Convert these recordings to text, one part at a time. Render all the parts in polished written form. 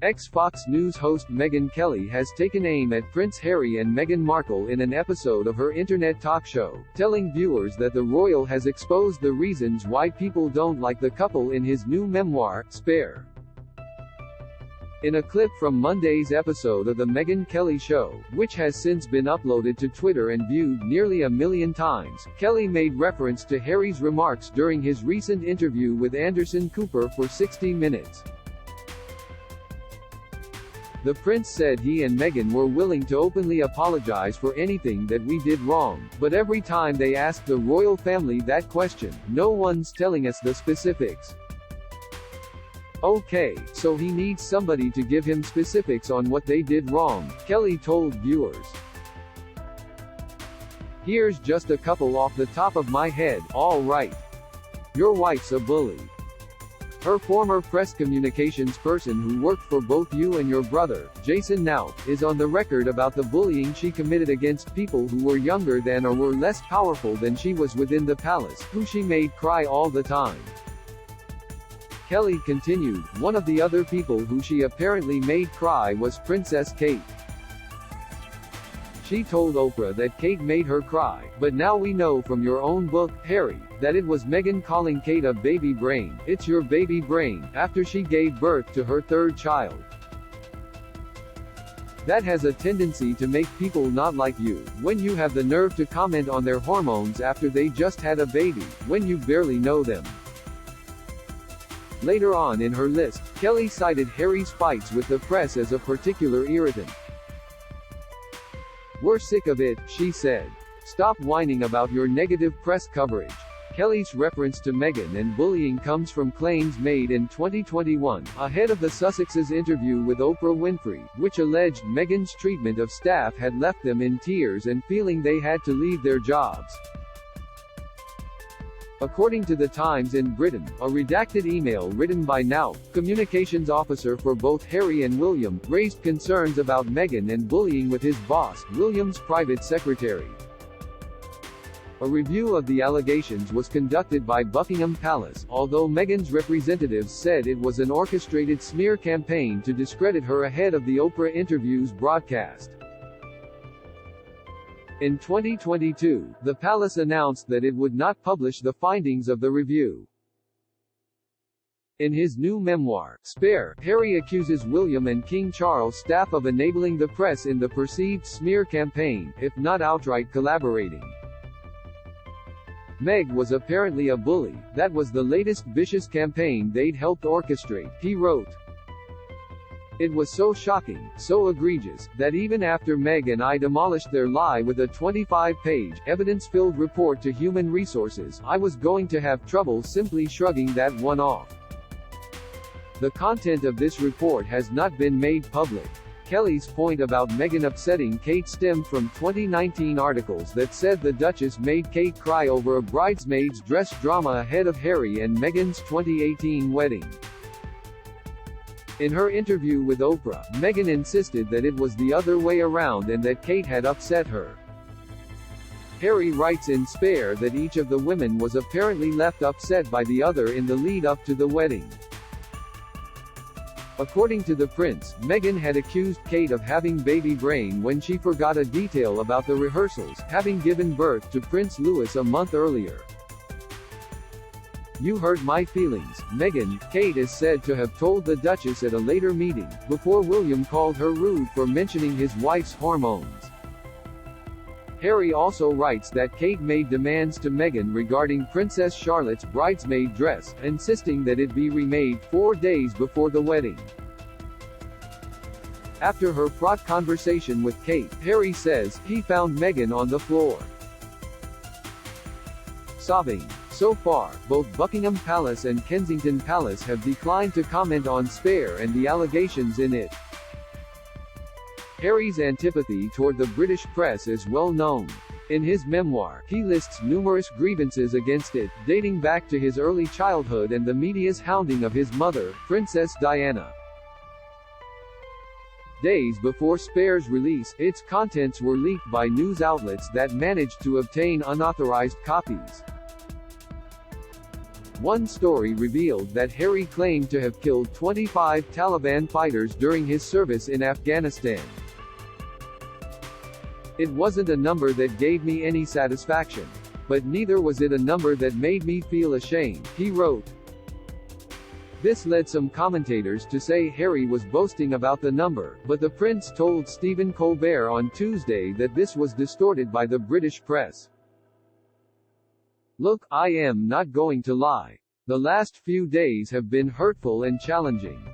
Ex-Fox News host Megyn Kelly has taken aim at Prince Harry and Meghan Markle in an episode of her internet talk show, telling viewers that the royal has exposed the reasons why people don't like the couple in his new memoir, Spare. In a clip from Monday's episode of The Megyn Kelly Show, which has since been uploaded to Twitter and viewed nearly 1 million times, Kelly made reference to Harry's remarks during his recent interview with Anderson Cooper for 60 Minutes. The prince said he and Meghan were willing to openly apologize for anything that we did wrong, but every time they ask the royal family that question, no one's telling us the specifics. Okay, so he needs somebody to give him specifics on what they did wrong, Kelly told viewers. Here's just a couple off the top of my head. All right. Your wife's a bully. Her former press communications person who worked for both you and your brother, Jason Naut, is on the record about the bullying she committed against people who were younger than or were less powerful than she was within the palace, who she made cry all the time. Kelly continued, one of the other people who she apparently made cry was Princess Kate. She told Oprah that Kate made her cry, but now we know from your own book, Harry, that it was Meghan calling Kate a baby brain. It's your baby brain, after she gave birth to her third child. That has a tendency to make people not like you, when you have the nerve to comment on their hormones after they just had a baby, when you barely know them. Later on in her list, Kelly cited Harry's fights with the press as a particular irritant. We're sick of it, she said. Stop whining about your negative press coverage. Kelly's reference to Meghan and bullying comes from claims made in 2021, ahead of the Sussexes' interview with Oprah Winfrey, which alleged Meghan's treatment of staff had left them in tears and feeling they had to leave their jobs. According to The Times in Britain, a redacted email written by Naut, communications officer for both Harry and William, raised concerns about Meghan and bullying with his boss, William's private secretary. A review of the allegations was conducted by Buckingham Palace, although Meghan's representatives said it was an orchestrated smear campaign to discredit her ahead of the Oprah interview's broadcast. In 2022, the palace announced that it would not publish the findings of the review. In his new memoir, Spare, Harry accuses William and King Charles' staff of enabling the press in the perceived smear campaign, if not outright collaborating. Meg was apparently a bully. That was the latest vicious campaign they'd helped orchestrate, he wrote. It was so shocking, so egregious, that even after Meg and I demolished their lie with a 25-page, evidence-filled report to Human Resources, I was going to have trouble simply shrugging that one off. The content of this report has not been made public. Kelly's point about Meghan upsetting Kate stemmed from 2019 articles that said the Duchess made Kate cry over a bridesmaid's dress drama ahead of Harry and Meghan's 2018 wedding. In her interview with Oprah, Meghan insisted that it was the other way around and that Kate had upset her. Harry writes in Spare that each of the women was apparently left upset by the other in the lead-up to the wedding. According to the prince, Meghan had accused Kate of having baby brain when she forgot a detail about the rehearsals, having given birth to Prince Louis a month earlier. You hurt my feelings, Meghan, Kate is said to have told the Duchess at a later meeting, before William called her rude for mentioning his wife's hormones. Harry also writes that Kate made demands to Meghan regarding Princess Charlotte's bridesmaid dress, insisting that it be remade 4 days before the wedding. After her fraught conversation with Kate, Harry says, he found Meghan on the floor, sobbing. So far, both Buckingham Palace and Kensington Palace have declined to comment on Spare and the allegations in it. Harry's antipathy toward the British press is well known. In his memoir, he lists numerous grievances against it, dating back to his early childhood and the media's hounding of his mother, Princess Diana. Days before Spare's release, its contents were leaked by news outlets that managed to obtain unauthorized copies. One story revealed that Harry claimed to have killed 25 Taliban fighters during his service in Afghanistan. It wasn't a number that gave me any satisfaction. But neither was it a number that made me feel ashamed, he wrote. This led some commentators to say Harry was boasting about the number, but the prince told Stephen Colbert on Tuesday that this was distorted by the British press. Look, I am not going to lie. The last few days have been hurtful and challenging.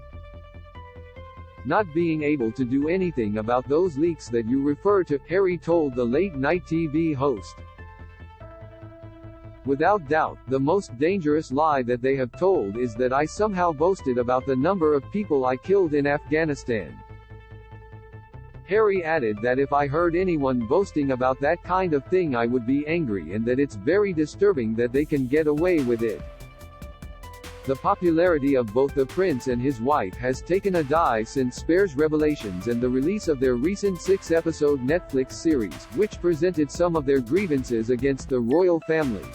Not being able to do anything about those leaks that you refer to, Harry told the late-night TV host. Without doubt, the most dangerous lie that they have told is that I somehow boasted about the number of people I killed in Afghanistan. Harry added that if I heard anyone boasting about that kind of thing I would be angry and that it's very disturbing that they can get away with it. The popularity of both the prince and his wife has taken a dive since Spears' revelations and the release of their recent 6-episode Netflix series, which presented some of their grievances against the royal family.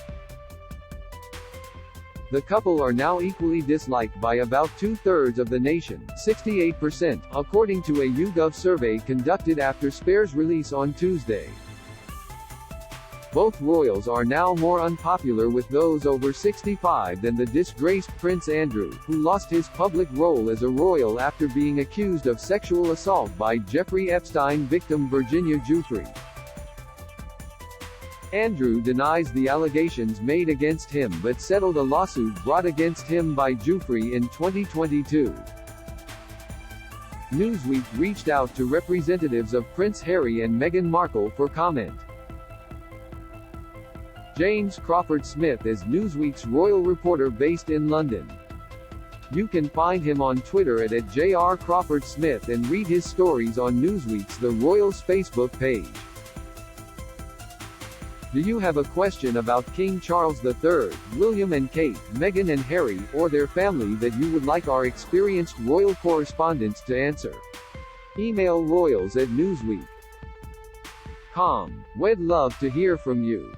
The couple are now equally disliked by about 2/3 of the nation, 68%, according to a YouGov survey conducted after Spears' release on Tuesday. Both royals are now more unpopular with those over 65 than the disgraced Prince Andrew, who lost his public role as a royal after being accused of sexual assault by Jeffrey Epstein victim Virginia Giuffre. Andrew denies the allegations made against him but settled a lawsuit brought against him by Giuffre in 2022. Newsweek reached out to representatives of Prince Harry and Meghan Markle for comment. James Crawford Smith is Newsweek's royal reporter based in London. You can find him on Twitter at @JR Crawford Smith and read his stories on Newsweek's The Royals Facebook page. Do you have a question about King Charles III, William and Kate, Meghan and Harry, or their family that you would like our experienced royal correspondents to answer? Email royals@newsweek.com. We'd love to hear from you.